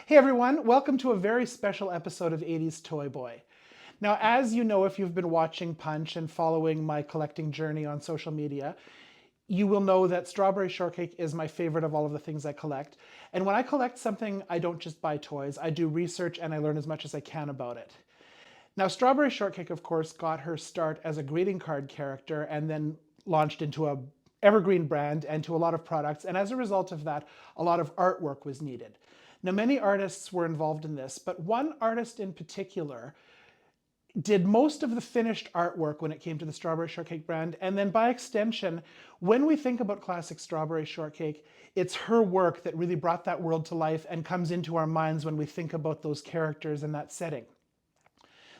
Hey everyone, welcome to a very special episode of 80s Toy Boy. Now, as you know, if you've been watching Punch and following my collecting journey on social media, you will know that Strawberry Shortcake is my favorite of all of the things I collect. And when I collect something, I don't just buy toys, I do research and I learn as much as I can about it. Now, Strawberry Shortcake, of course, got her start as a greeting card character and then launched into a evergreen brand and to a lot of products. And as a result of that, a lot of artwork was needed. Now, many artists were involved in this, but one artist in particular did most of the finished artwork when it came to the Strawberry Shortcake brand. And then by extension, when we think about classic Strawberry Shortcake, it's her work that really brought that world to life and comes into our minds when we think about those characters in that setting.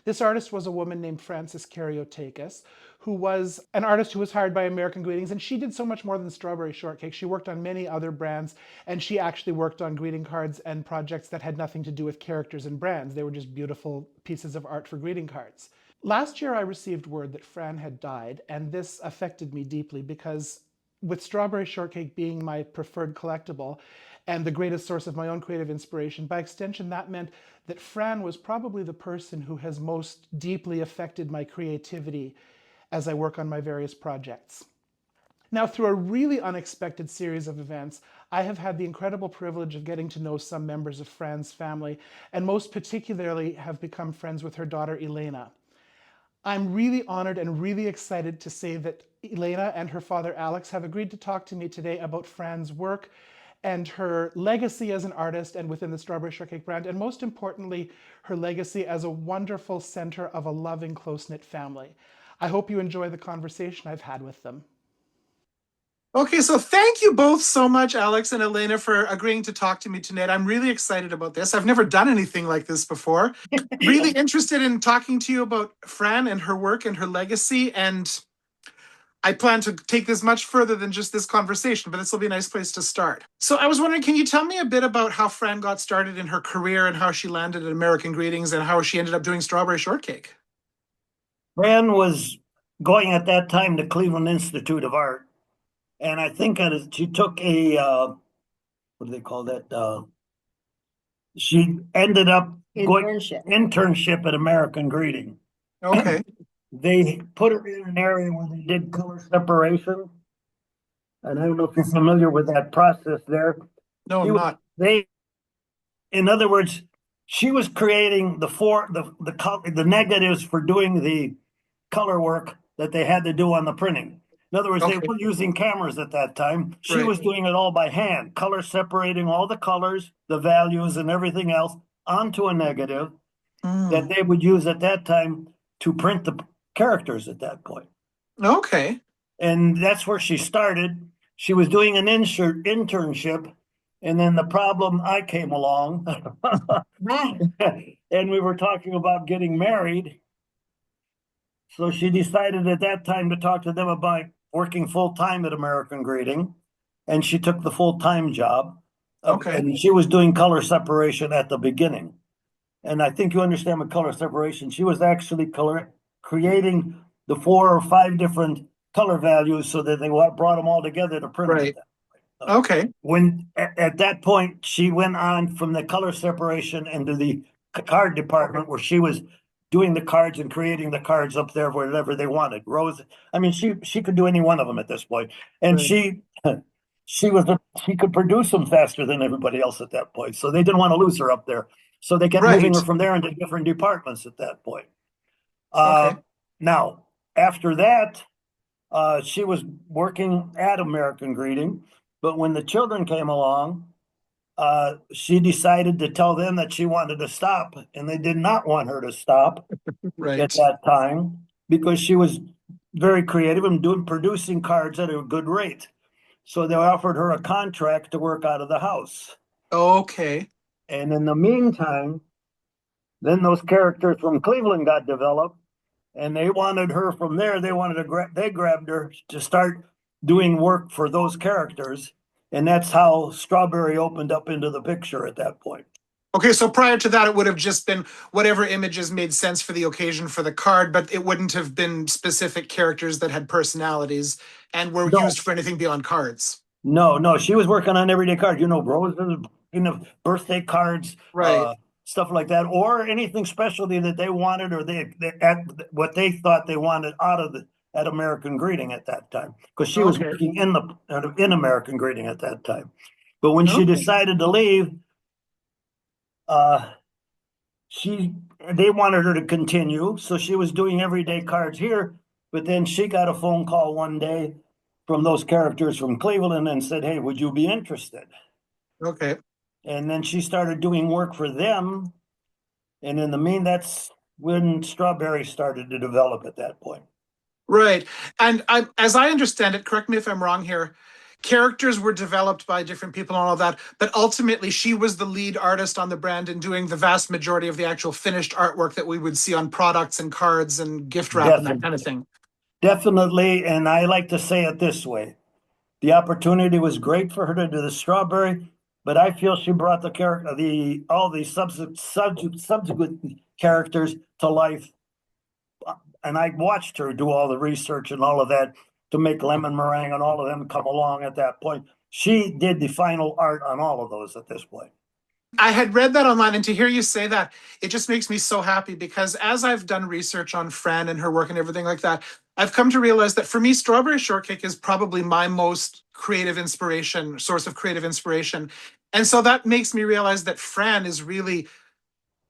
This artist was a woman named Frances Kariotakis, who was an artist who was hired by American Greetings, and she did so much more than Strawberry Shortcake. She worked on many other brands, and she actually worked on greeting cards and projects that had nothing to do with characters and brands. They were just beautiful pieces of art for greeting cards. Last year, I received word that Fran had died, and this affected me deeply because with Strawberry Shortcake being my preferred collectible and the greatest source of my own creative inspiration, by extension, that meant that Fran was probably the person who has most deeply affected my creativity as I work on my various projects. Now, through a really unexpected series of events, I have had the incredible privilege of getting to know some members of Fran's family, and most particularly have become friends with her daughter, Elena. I'm really honored and really excited to say that Elena and her father, Alex, have agreed to talk to me today about Fran's work and her legacy as an artist and within the Strawberry Shortcake brand, and most importantly, her legacy as a wonderful center of a loving, close-knit family. I hope you enjoy the conversation I've had with them. Okay, so thank you both so much, Alex and Elena, for agreeing to talk to me tonight. I'm really excited about this. I've never done anything like this before. Really interested in talking to you about Fran and her work and her legacy, and I plan to take this much further than just this conversation, but this will be a nice place to start. So I was wondering, can you tell me a bit about how Fran got started in her career and how she landed at American Greetings and how she ended up doing Strawberry Shortcake? Fran was going at that time to Cleveland Institute of Art, and I think she took a what do they call that? She ended up going internship at American Greeting. Okay. They put her in an area where they did color separation, and I don't know if you're familiar with that process there. No, I'm not. In other words, she was creating the negatives for doing the color work that they had to do on the printing. In other words, they weren't using cameras at that time. She was doing it all by hand, color separating all the colors, the values, and everything else onto a negative that they would use at that time to print the characters at that point. Okay. And that's where she started. She was doing an internship, and then the problem I came along, and we were talking about getting married. So she decided at that time to talk to them about working full-time at American Greeting, and she took the full-time job. Okay. And she was doing color separation at the beginning. And I think you understand with color separation, she was actually creating the 4 or 5 different color values so that they brought them all together to print. Right. Okay. When at that point, she went on from the color separation into the card department where she was doing the cards and creating the cards up there wherever they wanted. Rose, I mean, she could do any one of them at this point, and she could produce them faster than everybody else at that point. So they didn't want to lose her up there, so they kept moving her from there into different departments at that point. Now, after that, she was working at American Greeting, but when the children came along, she decided to tell them that she wanted to stop, and they did not want her to stop at that time because she was very creative and producing cards at a good rate. So they offered her a contract to work out of the house. Okay. And in the meantime, then those characters from Cleveland got developed, and they wanted her from there. They grabbed her to start doing work for those characters. And that's how Strawberry opened up into the picture at that point. Okay, so prior to that, it would have just been whatever images made sense for the occasion for the card, but it wouldn't have been specific characters that had personalities and were used for anything beyond cards. No, she was working on everyday cards. Roses, birthday cards, Right. stuff like that, or anything specialty that they wanted, or what they thought they wanted out of at American Greeting at that time, because she was Okay. working in American Greeting at that time. But when she Okay. decided to leave, uh, they wanted her to continue, so she was doing everyday cards here. But then she got a phone call one day from those characters from Cleveland and said, "Hey, would you be interested?" Okay. And then she started doing work for them. And in the that's when Strawberry started to develop at that point. Right. And as I understand it, correct me if I'm wrong here, characters were developed by different people and all of that, but ultimately she was the lead artist on the brand and doing the vast majority of the actual finished artwork that we would see on products and cards and gift wrap and that kind of thing. Definitely. And I like to say it this way. The opportunity was great for her to do the Strawberry, but I feel she brought the character, all the subsequent characters to life. And I watched her do all the research and all of that to make Lemon Meringue and all of them come along at that point. She did the final art on all of those at this point. I had read that online, and to hear you say that, it just makes me so happy, because as I've done research on Fran and her work and everything like that, I've come to realize that for me, Strawberry Shortcake is probably my most creative inspiration, source of creative inspiration. And so that makes me realize that Fran is really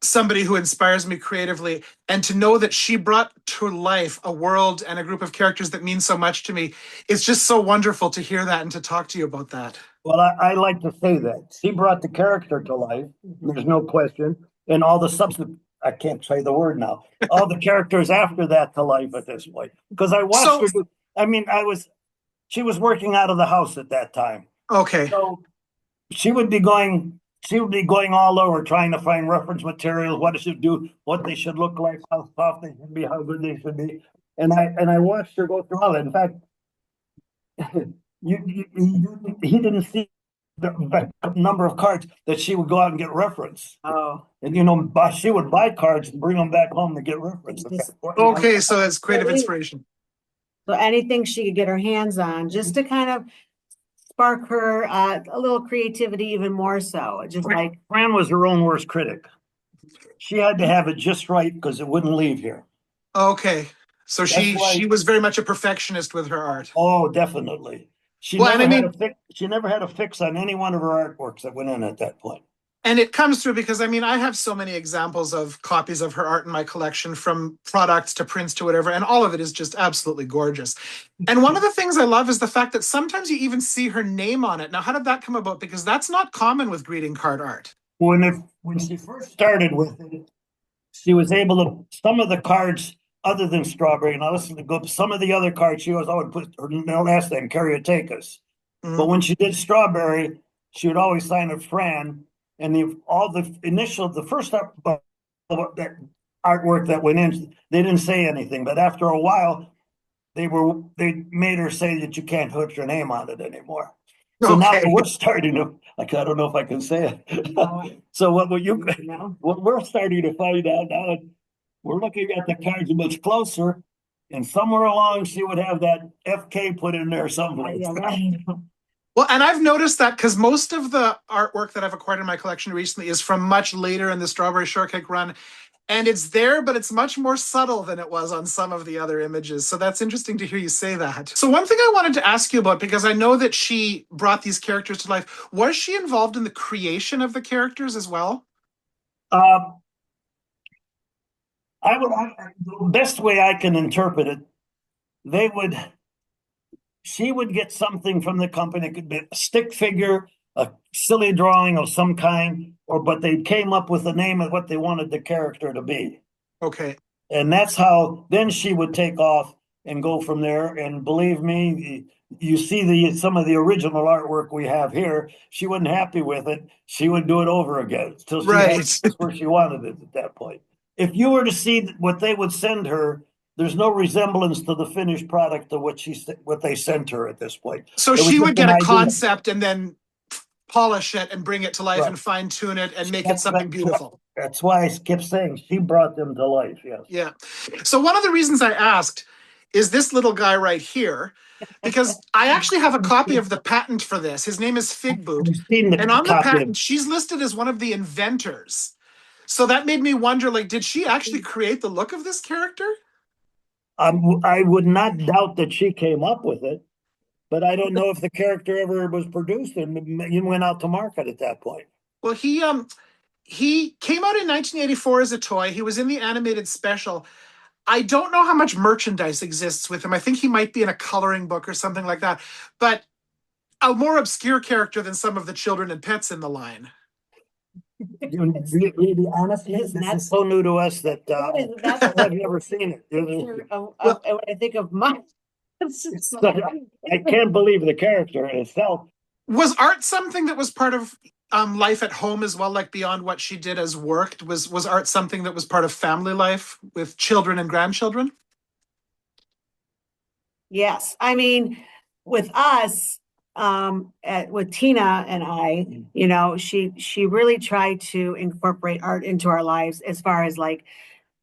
somebody who inspires me creatively, and to know that she brought to life a world and a group of characters that mean so much to me, it's just so wonderful to hear that and to talk to you about that. Well, I like to say that she brought the character to life. There's no question. And all the subsequent, I can't say the word now, all the characters after that to life at this point. Because I watched her do, I mean, she was working out of the house at that time. Okay. So she would be going all over trying to find reference materials, what it should do, what they should look like, how soft they should be, how good they should be. And I watched her go through all that. In fact, he didn't see the number of cards that she would go out and get reference. Oh, And she would buy cards and bring them back home to get reference. Okay, so it's creative inspiration. so anything she could get her hands on, just to kind of spark her a little creativity, even more so. Just like Fran was her own worst critic. She had to have it just right because it wouldn't leave here. Okay, so she why- she was very much a perfectionist with her art. Oh, definitely. She Well, and I never mean, she never had a fix on any one of her artworks that went in at that point. and it comes through because I mean, I have so many examples of copies of her art in my collection, from products to prints to whatever, and all of it is just absolutely gorgeous. And one of the things I love is the fact that sometimes you even see her name on it. Now, how did that come about? Because that's not common with greeting card art. When she first started with it, she was able to, some of the cards other than Strawberry, and I listened to go, some of the other cards, she was always put her last name, Kariotakis. But when she did Strawberry, she would always sign it Fran. And the first that artwork that went in, they didn't say anything. But after a while, they made her say that you can't put your name on it anymore. So now we're starting to, like, I don't know if I can say it. So what we're starting to find out now, we're looking at the cards much closer, and somewhere along she would have that FK put in there somewhere. Well, and I've noticed that because most of the artwork that I've acquired in my collection recently is from much later in the Strawberry Shortcake run. And it's there, but it's much more subtle than it was on some of the other images. So that's interesting to hear you say that. So one thing I wanted to ask you about, because I know that she brought these characters to life, was she involved in the creation of the characters as well? The best way I can interpret it, she would get something from the company. It could be a stick figure, a silly drawing of some kind, but they came up with the name of what they wanted the character to be. Okay. And that's how then she would take off and go from there. And believe me, you see some of the original artwork we have here. She wasn't happy with it. She would do it over again until she had where she wanted it at that point. If you were to see what they would send her, there's no resemblance to the finished product of what they sent her at this point. So she would get a concept and then polish it and bring it to life and fine tune it and make it something beautiful. That's why I kept saying she brought them to life. Yes. Yeah. So one of the reasons I asked is this little guy right here, because I actually have a copy of the patent for this. His name is Fig Boot. I've seen the And on the copy of patent, she's listed as one of the inventors. So that made me wonder, like, did she actually create the look of this character? I would not doubt that she came up with it, but I don't know if the character ever was produced and went out to market at that point. Well, he came out in 1984 as a toy. He was in the animated special. I don't know how much merchandise exists with him. I think he might be in a coloring book or something like that. But a more obscure character than some of the children and pets in the line. Really honest, this is so new to us that I've never seen it. When I think of mine. I can't believe the character in itself. Was art something that was part of life at home as well, like beyond what she did as work? Was art something that was part of family life with children and grandchildren? Yes, I mean, with us, with Tina and I, you know, she really tried to incorporate art into our lives as far as like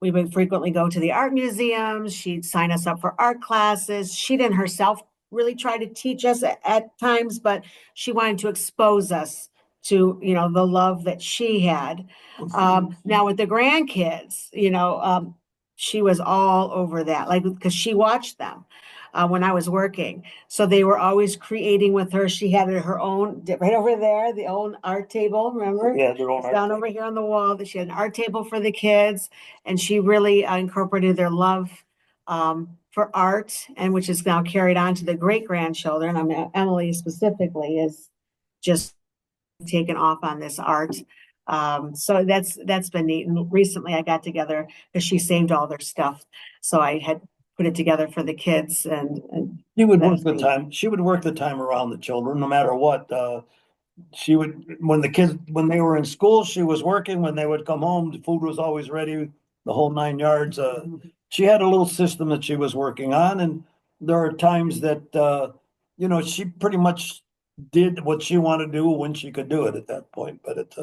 we would frequently go to the art museums. She'd sign us up for art classes. She didn't herself really try to teach us at times, but she wanted to expose us to, you know, the love that she had. Now with the grandkids, you know, she was all over that, like, because she watched them when I was working. So they were always creating with her. She had her own, right over there, the own art table, remember? Yeah, their own art Down over here on the wall, that she had an art table for the kids, and she really incorporated their love for art, and which is now carried on to the great grandchildren. I mean, Emily specifically is just taken off on this art. So that's been neat. And recently I got together because she saved all their stuff. So I had put it together for the kids, and she would work that's the neat. time. She would work the time around the children, no matter what. She would, when the kids, when they were in school, she was working. When they would come home, the food was always ready, the whole 9 yards. She had a little system that she was working on, and there are times that you know, she pretty much did what she wanted to do when she could do it at that point. But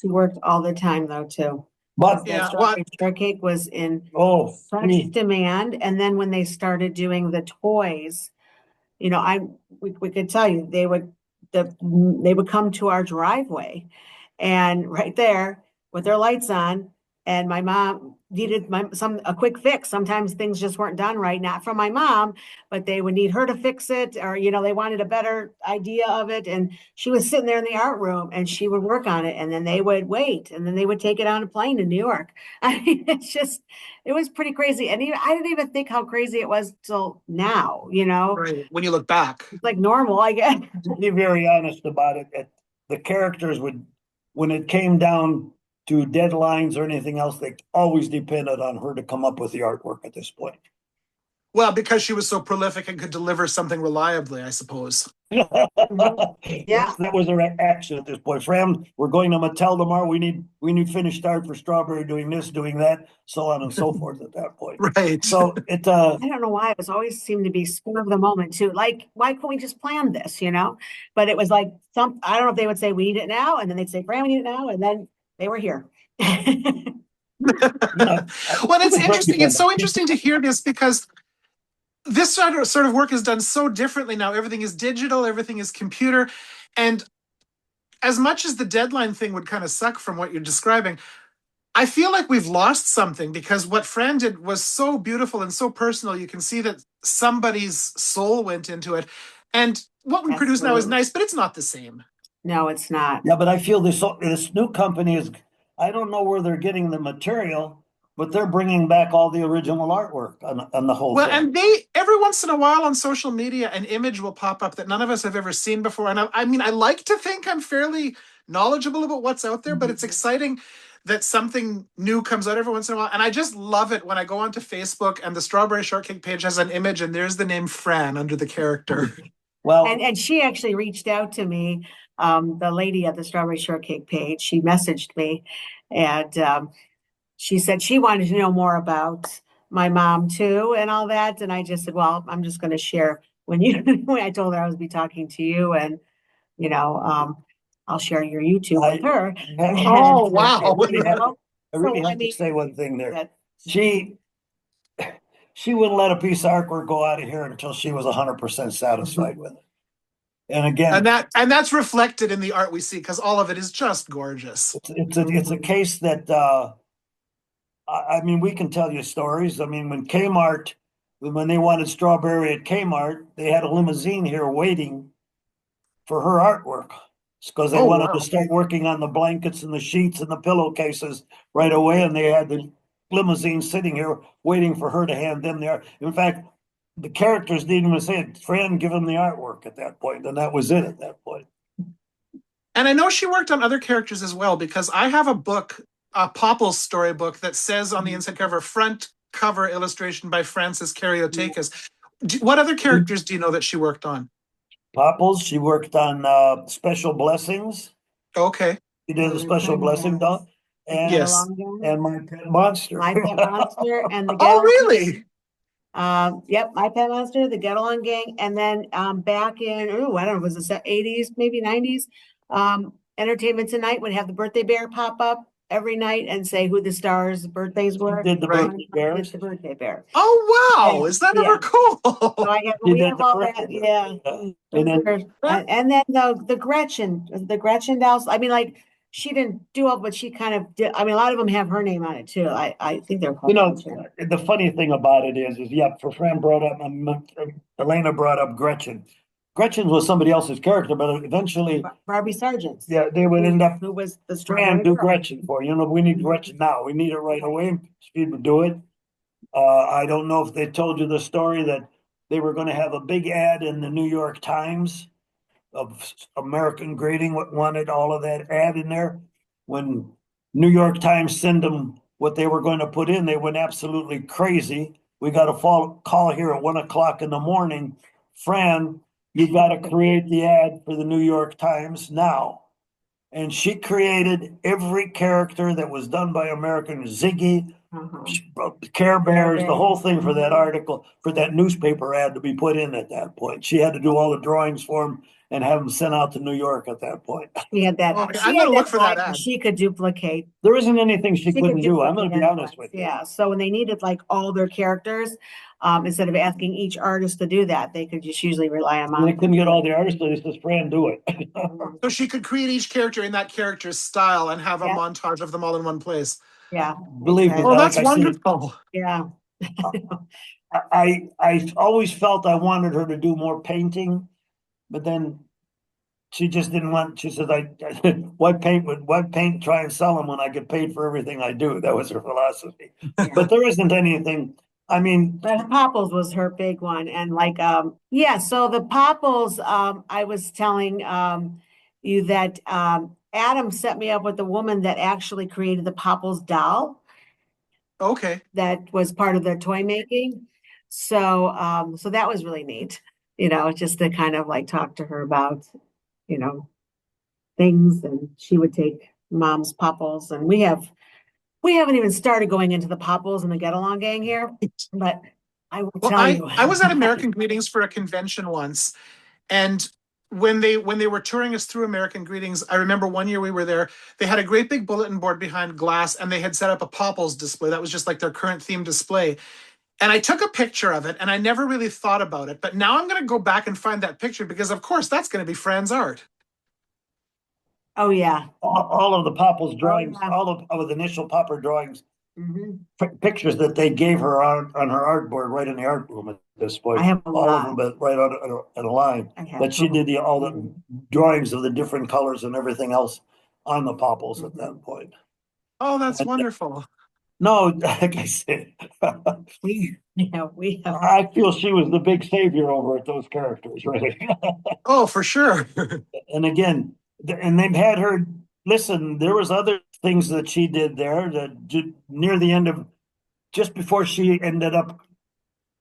She worked all the time though too. but The Yeah, Strawberry Shortcake was in oh, such demand, and then when they started doing the toys, you know, we could tell you they would come to our driveway, and right there with their lights on, and my mom needed a quick fix. Sometimes things just weren't done right, not from my mom, but they would need her to fix it, or you know, they wanted a better idea of it, and she was sitting there in the art room and she would work on it, and then they would wait, and then they would take it on a plane to New York. I mean, it was pretty crazy, and I didn't even think how crazy it was till now, you know. right. When you look back. It's like normal, I guess. to be very honest about it, the characters would, when it came down to deadlines or anything else, they always depended on her to come up with the artwork at this point. Well, because she was so prolific and could deliver something reliably, I suppose. Yeah. That was her action at this point. Fran, we're going to Mattel tomorrow. We need finished art for Strawberry, doing this, doing that, so on and so forth at that point. Right. So it I don't know why it was always seemed to be spur of the moment too. Like, why couldn't we just plan this, you know? But it was like I don't know if they would say we need it now, and then they'd say, Fran, we need it now, and then they were here. Well, it's interesting. It's so interesting to hear this, because this sort of work is done so differently now. Everything is digital, everything is computer. And as much as the deadline thing would kind of suck from what you're describing, I feel like we've lost something, because what Fran did was so beautiful and so personal. You can see that somebody's soul went into it. And what we produce now is Absolutely. nice, but it's not the same. No, it's not. Yeah, but I feel this new company is, I don't know where they're getting the material, but they're bringing back all the original artwork on the whole Well, thing. and every once in a while on social media, an image will pop up that none of us have ever seen before. And I mean, I like to think I'm fairly knowledgeable about what's out there, but it's exciting that something new comes out every once in a while. And I just love it when I go onto Facebook and the Strawberry Shortcake page has an image and there's the name Fran under the character. Well, And she actually reached out to me, the lady at the Strawberry Shortcake page. She messaged me, and she said she wanted to know more about my mom too and all that. And I just said, well, I'm just going to share when I told her I was be talking to you, and you know, I'll share your YouTube with her. Oh, wow. I really have to say one thing there. That She she wouldn't let a piece of artwork go out of here until she was 100% satisfied with it. And again, And that's reflected in the art we see, because all of it is just gorgeous. it's a case that I mean, we can tell you stories. I mean, when they wanted Strawberry at Kmart, they had a limousine here waiting for her artwork because they wanted to start working on the blankets and the sheets and the pillowcases right away. And they had the limousine sitting here waiting for her to hand them the art. In fact, the characters didn't even say it. Fran give them the artwork at that point, and that was it at that point. And I know she worked on other characters as well, because I have a book, a Popples storybook, that says on the inside cover, front cover illustration by Frances Kariotakis. What other characters do you know that she worked on? Popples, she worked on Special Blessings. Okay. She did a Special Blessing doll. And, Yes. And My Pet Monster. My Pet Monster and the Oh, really? Yep, My Pet Monster, the Get Along Gang, and then back in I don't know, was it the 80s, maybe 90s? Entertainment Tonight would have the birthday bear pop up every night and say who the stars' birthdays were. Did the Right. birthday bears? Did the birthday bear. Oh wow! And- Is that yeah. ever cool? So we have all that, yeah. And then the Gretchen dolls. I mean, like she didn't do it, but she kind of did. I mean, a lot of them have her name on it too. I think they're called. You know, the funny thing about it is yeah, for Fran brought up, Elena brought up Gretchen. Gretchen was somebody else's character, but eventually, Barbie Sargent. yeah, they would end up. Who was the Fran do girl. Gretchen for you know. We need Gretchen now. We need it right away. She would do it. I don't know if they told you the story that they were going to have a big ad in the New York Times of American Grading, wanted all of that ad in there. When New York Times sent them what they were going to put in, they went absolutely crazy. We got a call here at 1 o'clock in the morning. Fran, you got to create the ad for the New York Times now. And she created every character that was done by American Ziggy, Care Bears, the whole thing for that article, for that newspaper ad to be put in at that point. She had to do all the drawings for them and have them sent out to New York at that point. She had that. Okay, she I'm had gonna look for that eye ad. She could duplicate. There isn't anything she could couldn't do. I'm going duplicate to be honest anyone. with you. Yeah. So when they needed like all their characters, instead of asking each artist to do that, they could just usually rely on. They couldn't get all the artists, so they said, Fran, do it. So she could create each character in that character's style and have a montage of them all in one place. Yeah. Believe me. Oh, like that's I said, wonderful. Yeah. I always felt I wanted her to do more painting, but then she just didn't want. She said, why paint? Try and sell them when I get paid for everything I do." That was her philosophy. Yeah. But there isn't anything. I mean, But Popples was her big one, and like so the Popples, I was telling you that Adam set me up with the woman that actually created the Popples doll. Okay. That was part of their toy making. So so that was really neat, just to kind of like talk to her about, things, and she would take mom's Popples, and we haven't even started going into the Popples and the Get Along Gang here, but I will tell you. I was at American Greetings for a convention once, and when they were touring us through American Greetings, I remember one year we were there, they had a great big bulletin board behind glass, and they had set up a Popples display. That was just like their current theme display. And I took a picture of it, and I never really thought about it. But now I'm going to go back and find that picture, because of course that's going to be Fran's art. Oh yeah. all of the Popples drawings, yeah. all of the initial Popper drawings, pictures that they gave her on her artboard right in the art room at this point. I have all of them, but right on a line. But she did all the drawings of the different colors and everything else on the Popples at that point. Oh, that's wonderful. No, like I said, we have. I feel she was the big savior over at those characters, really. Oh, for sure. And again, and they've had her listen. There was other things that she did there that near the end of, just before she ended up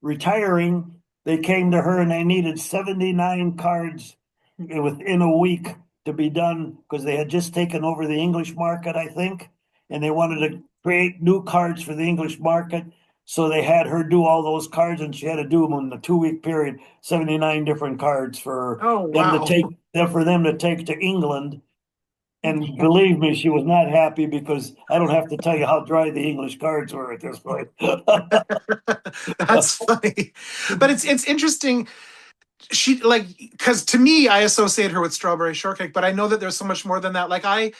retiring, they came to her and they needed 79 cards within a week to be done, because they had just taken over the English market, I think, and they wanted to create new cards for the English market. So they had her do all those cards, and she had to do them in the 2-week period, 79 different cards for them to take to England And believe me, she was not happy because I don't have to tell you how dry the English cards were at this point. That's funny. But it's interesting. She like, because to me, I associate her with Strawberry Shortcake, but I know that there's so much more than that. Like I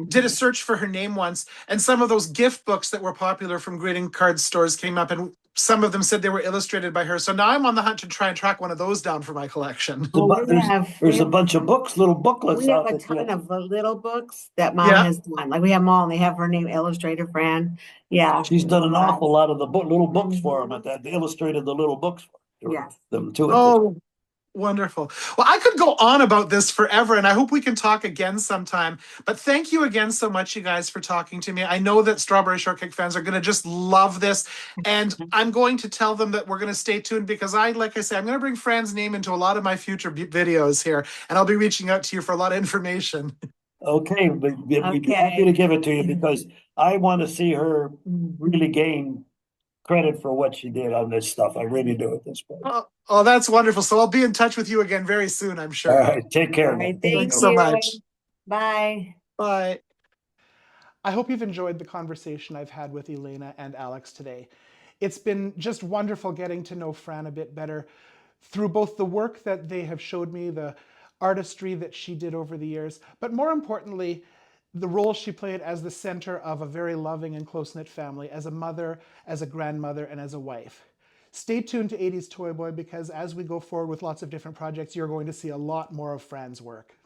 did a search for her name once, and some of those gift books that were popular from greeting card stores came up, and some of them said they were illustrated by her. So now I'm on the hunt to try and track one of those down for my collection. Well, There's a bunch of books, little booklets we have out a there. ton of little books that Mom Yeah. has done. Like we have them all, and they have her name illustrated, Fran. Yeah. She's done an awful lot of the little books for them at that. They illustrated the little books for Yes. them too. Oh, wonderful. Well, I could go on about this forever, and I hope we can talk again sometime. But thank you again so much, you guys, for talking to me. I know that Strawberry Shortcake fans are going to just love this. And I'm going to tell them that we're going to stay tuned because like I say, I'm going to bring Fran's name into a lot of my future videos here. And I'll be reaching out to you for a lot of information. Okay, we'd be happy to give it to you because I want to see her really gain credit for what she did on this stuff. I really do at this point. Oh, that's wonderful. So I'll be in touch with you again very soon, I'm sure. All right, take care. All right, man. Thanks so much. Bye. Bye. I hope you've enjoyed the conversation I've had with Elena and Alex today. It's been just wonderful getting to know Fran a bit better through both the work that they have showed me, the artistry that she did over the years, but more importantly, the role she played as the center of a very loving and close-knit family, as a mother, as a grandmother, and as a wife. Stay tuned to 80s Toy Boy because as we go forward with lots of different projects, you're going to see a lot more of Fran's work.